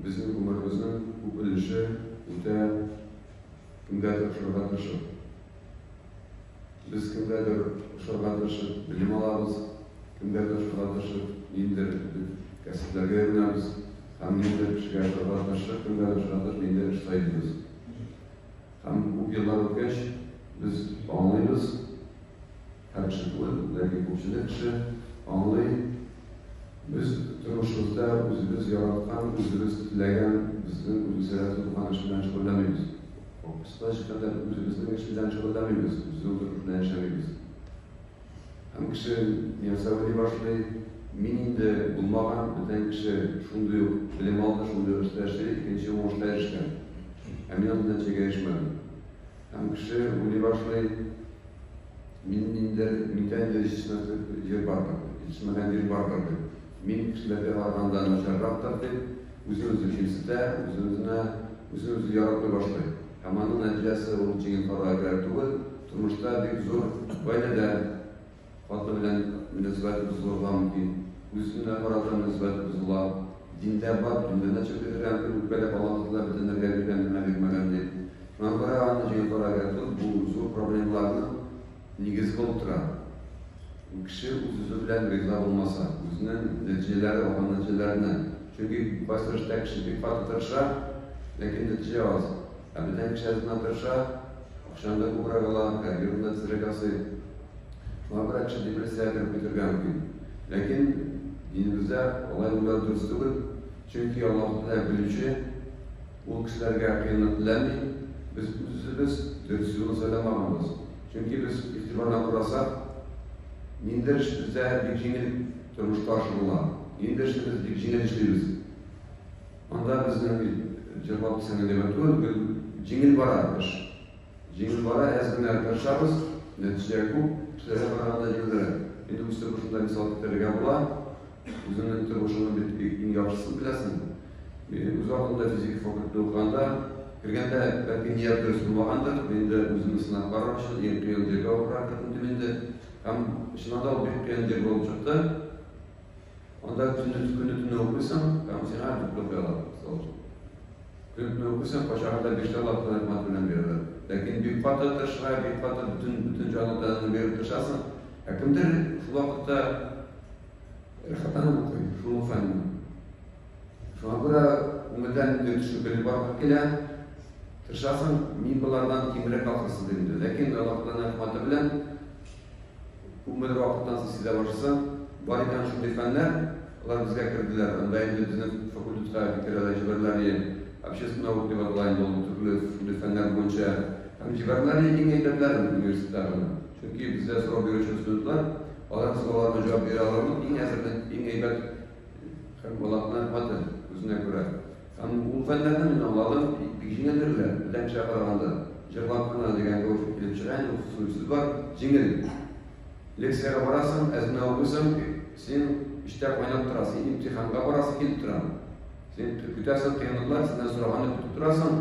bizim ömrümüzün bu bölüşü öte kimgadir uşarga tırışıp. Biz kimgadir uşarga tırışıp bilim alabız, kimgadir uşarga tırışıp indir kasıtlarga öğrenemiz. Hem indir kişiga uşarga tırışıp, kimgadir uşarga tırışıp indir iş sayılırız. Hem bu yıllar ötkeç biz anlayırız. Her kişi bu, lakin bu kişi anlayır. Biz turmuşumuzda özümüz yaratgan, özümüz tilagan, bizning o'zimizga turgan ish bilan shug'ullanmaymiz. Qisqa chiqqanda o'zimizning ish bilan shug'ullanmaymiz, o'zimiz bilan yashaymiz. Ham kishi yasavli boshli mininde bo'lmagan bitta kishi shunday bilim oldi, shunday ishlashdi, ikkinchi o'shda erishgan. Hamyon natijaga erishmadi. Ham kishi o'li boshli mininde mindan yer bardi, yetishmagan yer bardi. Min kişilerle varlığından başarılaktır ki, üzümüzü kimside, üzümüzü yaratmaya başlayır. Hamanın neticesi onun için paraya gertuğu, turmuşta bir zor, böyle de fatlı bilen münezibetimiz zorlam ki, üzümüne parada münezibetimiz zorlam, dinde var, dinde çıkıyor, böyle Allah'la bitenler gelirken bilmem değil. Ben buraya anlayacağım paraya gertuğu, bu zor problemlerini nigizli olup duran. Kişi özü bilen rıza olmasa, özünün neticeleri, olan neticelerine. Çünkü başlangıçta kişi bir farklı tırışa, lakin netice az. Birden kişi azından tırışa, akşamda bu bırakala, yılında tizrekası, bırak kişi depresiya verip bitirgen gün. Lakin dinimizde olay bunlar dürüst değil. Çünkü Allah'ın bilişi, o kişilerge kıymetlenmeyin, biz dürüst yolu söylemememiz. Çünkü biz ihtibarla kurarsak, Ninder bize bir jingil turmuş karşılığa, ninder biz bir jingil işliyoruz. Onda bizden bir cevap sana demek olur, bir jingil var arkadaş. Jingil var, ezgin arkadaşlarımız, netice bu, sizlere baranda jingilere. Şimdi bu turmuşunda misal terega bulan, uzun turmuşunun bir yapışısını bilesin. Uzakında fizik fakültede okuyanda, kirgende belki niyet dürüst bulmagandır, benim de uzun sınav varmıştı, yeni kıyılacak avuklar katılımda. Hem şunada o bir kıyınca bol çıktı. Onda günlüğünü okursan, hem sen her türlü okuyorlar. Günlüğünü okursan, paşağında bir şey Allah'tan maddeyle verirler. Lakin büyük patı taşıya, büyük patı bütün canlılarını verip taşırsın. Kimdir şu vakitte erhatana mı koyuyor, şunu fenni. Şu an burada umuddan düşüp bir bakıp gelen, taşırsın, minbalardan kimire kalkırsın dedi. Lakin Allah'tan rahmatı bilen, bu müdür vakıttan size başlasa, barikan şu defenler, onlar bize kirdiler. Onda indi bizim fakültede fikirler, civarları, общественный наук деп аталайын ол түрлі фәннәр бойынша civarları en eybetler üniversitelerinde. Çünkü bizde soru görüşü stüdentler, onlar sorularına cevap veri alalım, en eybet olanlar madde özüne göre. Yani bu fənlərdən mən alalım, bir jingeldirlər, birdən şey qarağanda. Cırlaqına degan görüşüp gelip çıkan usulsüz var, jingel. Leksiyaya barasın, ezine okursan, sen işte oynap durasın, imtihanga barasın, gelip duran. Sen kütüyorsan kıyamlıklar, senden sorağını tutup durasın,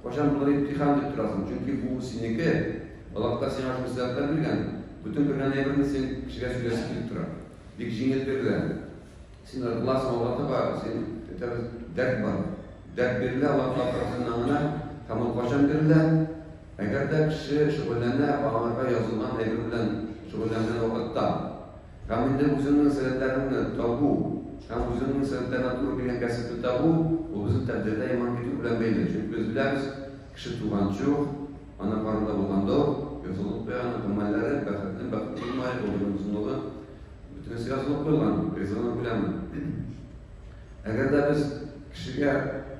koşan bunları imtihan edip durasın. Çünkü bu sineke, Allah'ta sen aşkı sıratlar bilgen, bütün birden evrini sen kişiye süresi gelip duran. Bir jingel verirler. Sen Allah'sın Allah'ta var, sen dert var. Dert verirler, Allah'ta tarafının anına, tamam koşan verirler. Eğer de kişi şüphelenerine, Allah'a yazılan evrinden şüphelenerine vakitte, hem de uzunluğun sebeplerini tabu, hem uzunluğun sebeplerine doğru bilen kasıtlı tabu, o bizim takdirde iman getiriyor bilen belli. Çünkü biz biliriz, kişi tuğan çok, ana karnında bulan da, yazılıp ve ana kumalları, bakıtlı olmayı, olduğunun uzunluğu, bütün yazılıp koyulan, yazılıp bilen. Eğer de biz kişiye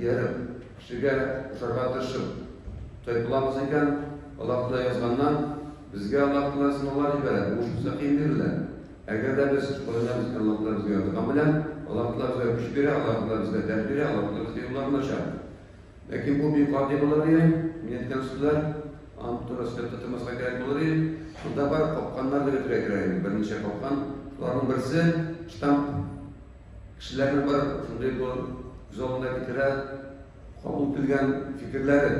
yerip, kişiye uşarga tırışıp, toypulamız iken, Allah'ta yazgandan, bizge Allah'ta sınavlar jiberer, bu uçusa kıyımdirler. Eğer de biz oynamız ki Allah'ta bizge yazgan bilen, Allah'ta bizge kuş biri, Allah'ta bizge dert biri, Allah'ta bizge yollarına şart. Lakin bu büyük vadi buları, niyetken sütüler, Anadolu Sütü'nde tutulmasına gerek buları, bunda var, kopkanlar da götürek. Birinci kopkan, şuların birisi, ştamp, kişilerin var, şunday bu yolunda getire, kabul edilgen fikirleri,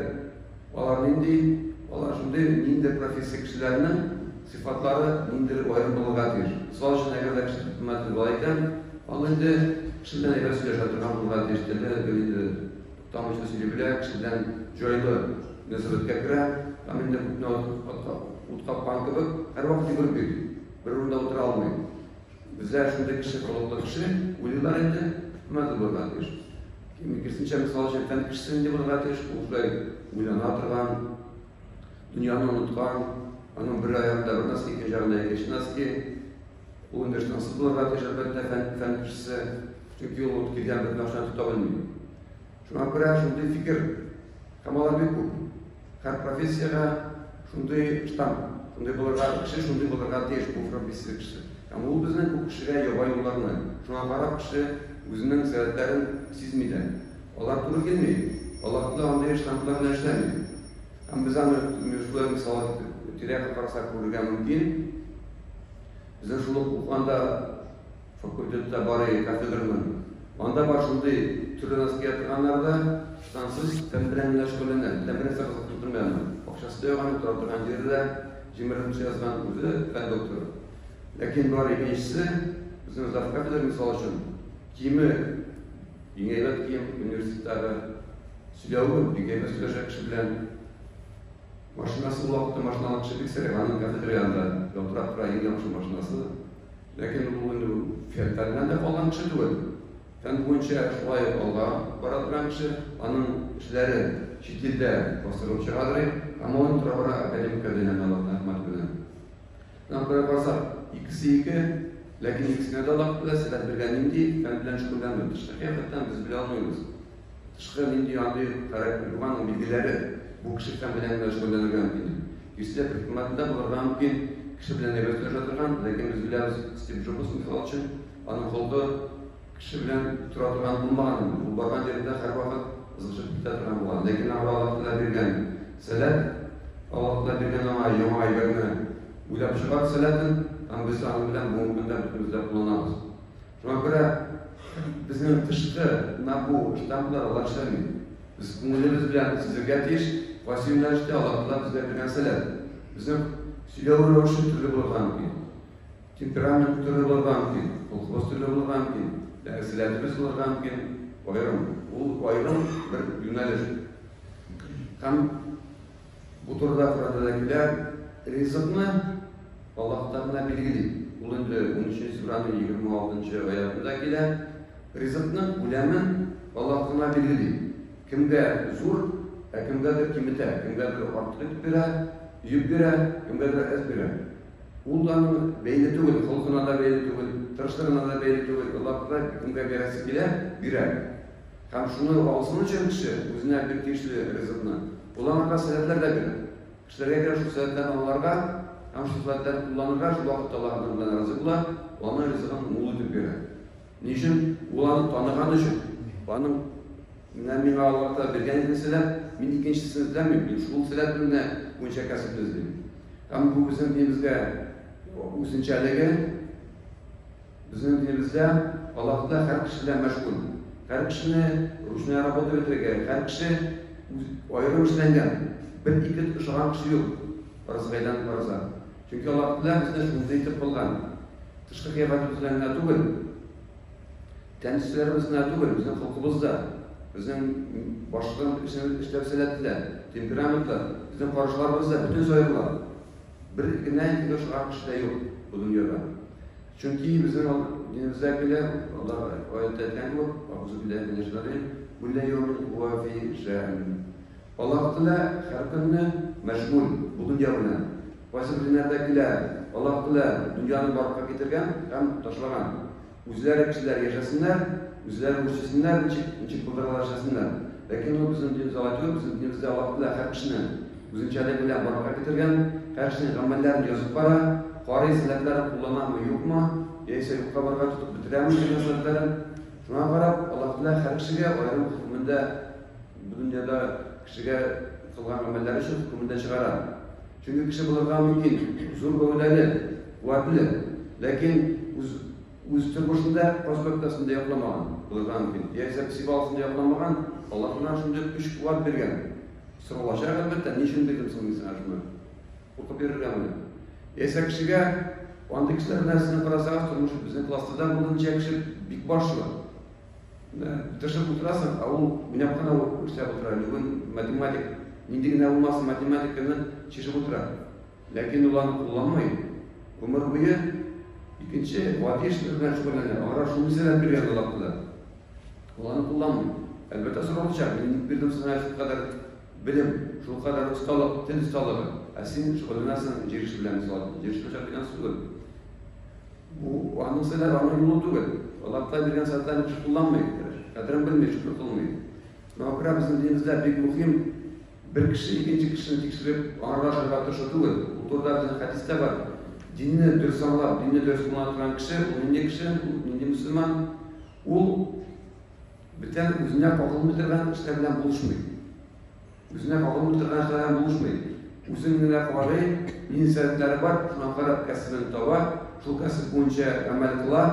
onlar neydi? Onlar şunday nindir profesi kişilerinin sıfatları nindir ayrımcılıqadır. Sol için eğer kişi hükümetli olayken, onlar indi kişilerine eğer söyleşe durgan bulgadır, Tamamıyla söyleyeyim, kişiden joylu nüzulütte kira, tamamıyla utkap bankı her vakit yürüp gidiyor. Bir orada otura almıyor. Bizler şunda kişi, kolokta kişi, uyuyorlar indi, hemen de bulurlar diyor. Kimi kirsinçe misal için efendi kişisinde bulurlar diyor, uzay uylana oturgan, dünyanı unutkan, onun bir ayağında bir nasıl ki, ikinci ayağında geçti, nasıl ki, o üniversite nasıl bulurlar diyor, elbette efendi kişisi, çünkü yolu gidiyen bir başına tutabilmiyor. Şuna göre şunday fikir, kamalar bir kup. Her profesiyaya şunday ştam, şunday bulurlar kişi, şunday bulurlar diye bu profesiya kişi. Ama o bizden bu kişiye yobay yollarını, şuna karab kişi özünün sebeplerin sezmeydi. Onlar turu gelmiyor. Allah'ın da anlayış ştamplarını işlemiyor. Ama biz şöyle misal direkt kararsak kurulgan mümkün. Bizden şunu okuyanda fakültede bari kafedranın. Onda var şunday türlü nasıl yaptıranlarda şansız tembirenler şölenler, tembiren sakızlık tutturmayanlar. Okşası da yoğanı turaturan yerinde Cimer'in yazgan özü fen doktoru. Lakin var ikincisi, bizim Zafir kafedir misal için kimi yengeylet kim üniversitelerde silahı, yengeylet silahı kişi bilen maşinası ulaqtı maşinalı kişi bilsere, anın kafedir yanında doktoratura yengemişim maşinası. Lakin bu fiyatlarından da falan kişi değil. Fen boyunca şulay olga baratıran kişi, anın işleri şekilde bastırılıp çıkarır, ama onun turabara akademik ödenen Allah'ın rahmet bilen. Nampara varsa ikisi iki, lakin ikisine de Allah'ın silah bilgenim değil, fen bilen şükürlenmiyor. Dışkı kıyafetten biz bile almıyoruz. Dışkı indi yandığı karaktermanın bilgileri bu kişi fen bilen şükürlenirken mümkün. Yüzde bir hükümetinde bulurgan mümkün, kişi bilen nebetler jatırgan, lakin biz bileriz Steve Jobs misal için, anın kolda kişi bilen turaturan bulmağın, bu bargan yerinde her vakit ızgışıp bitaturan bulan. Lakin Allah'la birgen selat, Allah'la birgen ama yoma aylarını uylap çıkar selatın, ama biz anı bilen bu mümkünde bütünümüzde kullanamız. Şuna göre bizim dışkı, bu ştamplar Allah işlemiyor. Biz kumulemiz bilen sizirget iş, vasiyonlar işte Allah'la bizler birgen selat. Bizim silahı roşu türlü bulurgan ki, temperament türlü bulurgan ki, kolkos türlü bulurgan ki, silatimiz bulurgan ki, ayrım. Bu ayrım bir yöneliş. Hem bu turda Kur'an'dakiler rizıkını Allah'tan bilgili. Bulundu 13. Suranın 26. ayetindekiler rizıkını ulemin Allah'tan bilgili. Kimge zor, kimgedir kimite, kimgedir artık bire, yüp bire, kimgedir ez bire. Uldanın beyni tügül, halkına da beyni tügül, tırıştırına da beyni tügül, Allah'ta kimge beresi bile bire. Hem şunu alsın için kişi, özüne bir kişi rızıkını. Ulanırga sebepler de bire. Kişilere göre şu sebeplerden onlarga, hem şu sebepler kullanırga, şu vakitte Allah'ın rızıkla, onun rızıkını muğludur bire. Niçin? Ulanı tanıgan için. Benim min Allah'ta birgen mesele, min ikincisini izlemiyorum. Min şul sebeplerine bunca kasıp izleyeyim. Hem bu bizim dinimizde, üzünçerliği, bizim dinimizde Allah'ta her kişiyle meşgul. Her kişini ruşnaya rabot ötürge, her kişi ayrım işlengen. Bir iki ışıgan kişi yok. Parası gaydan parası. Çünkü Allah'ta bizde şunu itip bulgan. Dışkı kıyafetimizden ne tügül. Kendisilerimizden ne tügül. Bizim halkımızda, bizim başlığın işlevseletler, temperamentler, bizim karşılarımızda bütün soyunlar. Bir iki ne iki ışıgan kişi de yok bu dünyada. Çünkü bizim dinimizdekiler, Allah ayette etken gibi, Auzubillahiminashaitanirracim, kulle yevmin huve fi şa'in. Allah Teala her günü meşgul bu dünya bilen. Başka dinlerdekiler, Allah Teala dünyanın baraka getirgen hem taşlagan. Üzler kişiler yaşasınlar, üzler uçuşsunlar, içip buldular yaşasınlar. Lakin o bizim dinimiz anlatıyor, bizim dinimizde Allah Teala her kişinin üzünçede bilen baraka getirgen, her kişinin amellerini yazıp para, Qari silatları kullanan mı yok mu? Yeyse yokka baraka tutup bitiren mi silatları? Şuna qarab, Allah Teala her kişiye ayrım hükmünde bu dünyada kişiye kılgan amelleri için hükmünde çıkarar. Çünkü kişi bulurgan mümkün, zor gövdeli, kuvvetli. Lakin uz türbüşünde, prospektasında yapılamagan, bulurgan mümkün. Yeyse psibalsında yapılamagan, Allah'tan şimdi üç kuvvet bergen. Sıralaşar elbette, niçin dedim sana insan şunu? Okup verirgen mi? Yeyse kişiye, o anda kişilerin dersini karasağız turmuş, bizim klastada bulunacak kişi bik başlı. Тырышып утырасың, ул менә кына эшләп утыра, математик, нинди генә булмасын, математиканы чишеп утыра. Ләкин ул аны кулланмый. Гомер буе икенче вакыт эшләр белән шөгыльләнә. Аңа шул мисаллар биргән Аллаһ. Ул аны кулланмый. Әлбәттә сораучак, мин бирдем сиңа шул кадәр белем, шул кадәр осталык, тел осталыгы. Ә син шөгыльләнәсең җир эше белән, җир эше белән сүгел. Бу аның сәләр, аның юлы түгел. Аллаһ биргән сәтләрне кулланмый. Кадерен белмей, шükür кылмый. Шуңа күрә безнең динебездә бик мөһим бер кеше икенче кешене тикшереп, аңлашырга тырышу түгел. Бу турыда безнең хәдистә бар. Динне дөрес аңлап, динне дөрес аңлап кеше, ул нинди кеше, нинди мөселман, ул бүтән үзенә кагылмый торган эшләр белән булышмый. Үзенә кагылмый торган эшләр белән булышмый. Үзен генә карый, нинди сәбәпләре бар, шуңа карап кәсебен таба, шул кәсеп буенча гамәл кыла,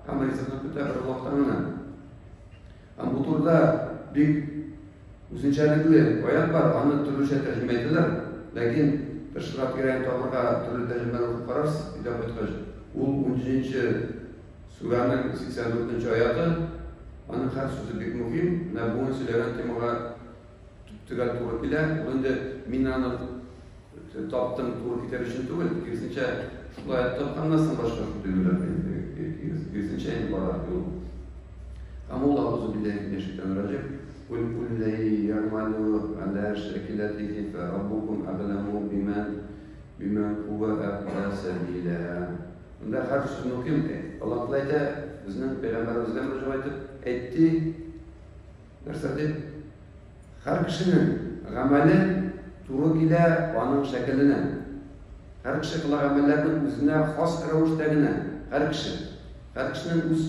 һәм ризыкны көтә бер Аллаһтан. Bu turda bir üzünçəlikli ayat var, onu türlüçə tərcümə edirlər. Lakin təşkilat girən tavırğa türlü tərcümələr olub qararsız, idam etkiş. O 13-cü Suranın 84-cü ayatı, onun hər sözü bir mühim, və bu ünsilərən temağa tügəl tuğru bilə. Onda min anı taptım tuğru gitar üçün tügəl. Kesinlikle şu ayatda anlasın başqa şu duyurlar. Kesinlikle en barat yolu. Ama Allah auzu billahi mineşşeytanirracim. Kul kulley ya'malu ala şekilatihi fe rabbukum a'lamu bimen huve ahda sabila. Bunda her sözünü okuyayım ki Allah Teala bizning peygamberimizga murojaat etdi. Narsa deb her kişinin ameli to'g'ri kela onun şekline. Her kişi qilgan amallarning o'zine xos ravishda her kişinin o'z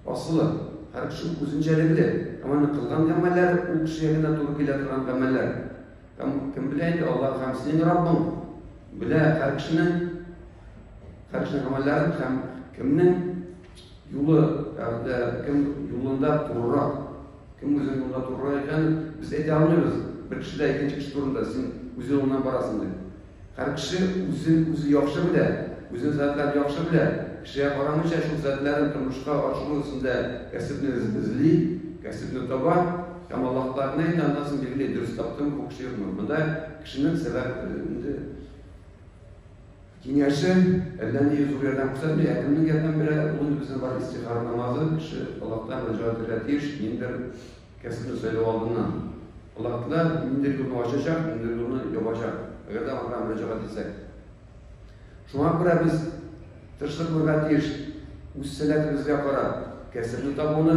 aslı. Her kişi o'zinchalik ama qilgan amallar u kishiga to'g'ri keladigan amallar. Kim bilaydi Alloh ham sening Robbing. Bila her kişinin amallari ham kimning yo'li, kim yo'lunda to'g'riroq, kim o'zining yo'lida to'g'ri ekanini biz ayta olmaymiz. Bir kishida ikkinchi kishi to'g'rida sen o'z yo'lingdan borasan deb. Har kishi o'zi yaxshi biladi, o'zining zatlari yaxshi biladi. Kishiga qaramaycha shu zatlarni turmushga oshirishda kasbni izli, kasbni toba, ham Alloh taolani aytgandan belgili durust topdim, bu kishi yo'qmi? Bunda kishining sababi kengashi Allohning huzuridan ko'rsatmay, kimning gapidan beri uni bizning bor istixora namozi, kishi Allohdan rijoat etish, mendir kasbni so'ylab oldimdan. Alloh taolo mendir yo'lni ochacak, mendir yo'lni yopacak. Agarda Allohga rijoat etsak. Shunga ko'ra biz tırışlık o'rgatish, o'z salatimizga qarab kasbni topishni,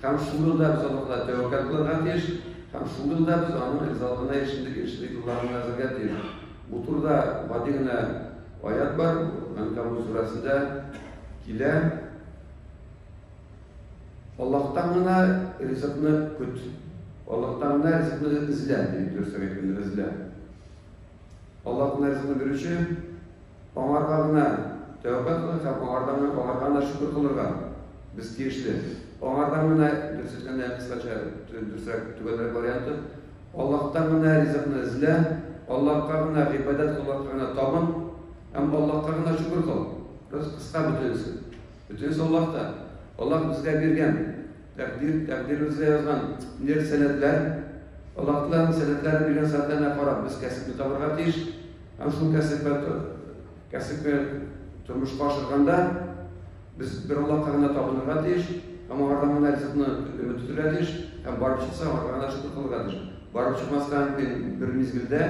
ham shu yo'lda biz Allohga tavakkal qilatish, ham shu yo'lda biz uning rizoligini erishishlik yo'llarini nazarga olatish. Bu turda vodiyna oyat var, Ankabut surasida kela Allohdan g'ana rizqni kut, Allohdan g'ana rizqni izla deb ko'rsatgan izla. Allohning rizqini beruvchi onlarga tavakkal qilib, onlarga shukr qilirga biz tegishli. Onlardan g'ana ko'rsatganda qisqacha tugallar varianti Allohdan g'ana rizqni izla, Allohga g'ana ibodat qilib topin, ham Allohga g'ana shukr qil. Biz qisqa butunsi Allohda. Allah bizga bergan taqdirimizga yozgan sanatlar, Alloh taolaning sanatlari bergan sanatlarga qarab biz kasbni topirga tiyish, ham shu kasbga turmushga oshirganda biz bir Allohga g'ana topinirga tiyish, ham ulardan rizqni umid tutirga tiyish, ham borib chiqsa ularga shukr qilirga tiyish. Borib chiqmasdan bir mezgilda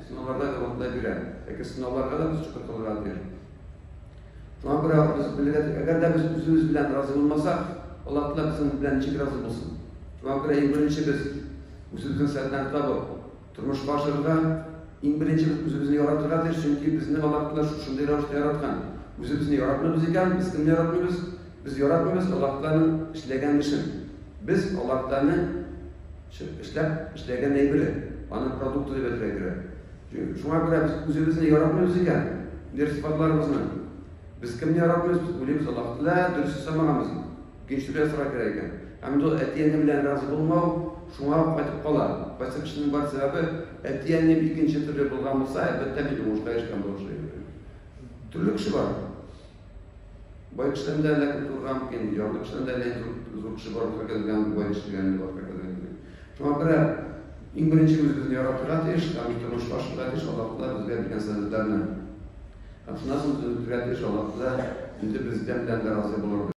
sinovlarda davomida beradi. Yoki sinovlarga da biz shukr qilirga tiyish. Şuna göre biz biliriz, eğer de biz özümüz bilen razı olmasak, Allah Teala bizim bilen çek razı olsun. Şuna göre en birinci biz özümüzün senden tabi turmuş başarıda en birinci biz özümüzü yaratırız. Çünkü bizim Allah Teala şunday ravishda yaratgan. Özümüzü yaratmıyoruz iken biz kimni yaratmıyoruz? Biz yaratmıyoruz Allah Teala'nın işlegan işin. Biz Allah Teala'nın işlegan neybiri, onun produktu deb aytırız. Şuna göre biz özümüzü yaratmıyoruz iken, diğer sıfatlarımızı biz kimni yaratmıyoruz? Biz bilamiz Alloh taolo durust sanamamiz. Gençliğe sıra kerak. Hem de etiyeni bilen razı olmav, şuna qaytib qolar. Başka kişinin var sebebi etiyeni ikinci türlü bulgan olsa, elbette bir boşluğa erişken boşluğa. Türlü kişi var. Boy kişilerinde lakin turgan, yorlu kişilerinde zor kişi var, fakirden boy işleyenler var, fakirden. Şuna göre en birinci özümüzü yarattığı iş, yani turmuş başlığı iş Allah'la bizler bilgen sözlerine. Nasıl özümüzü yarattığı iş Allah'la, şimdi bizden bilen de razı bulurdu.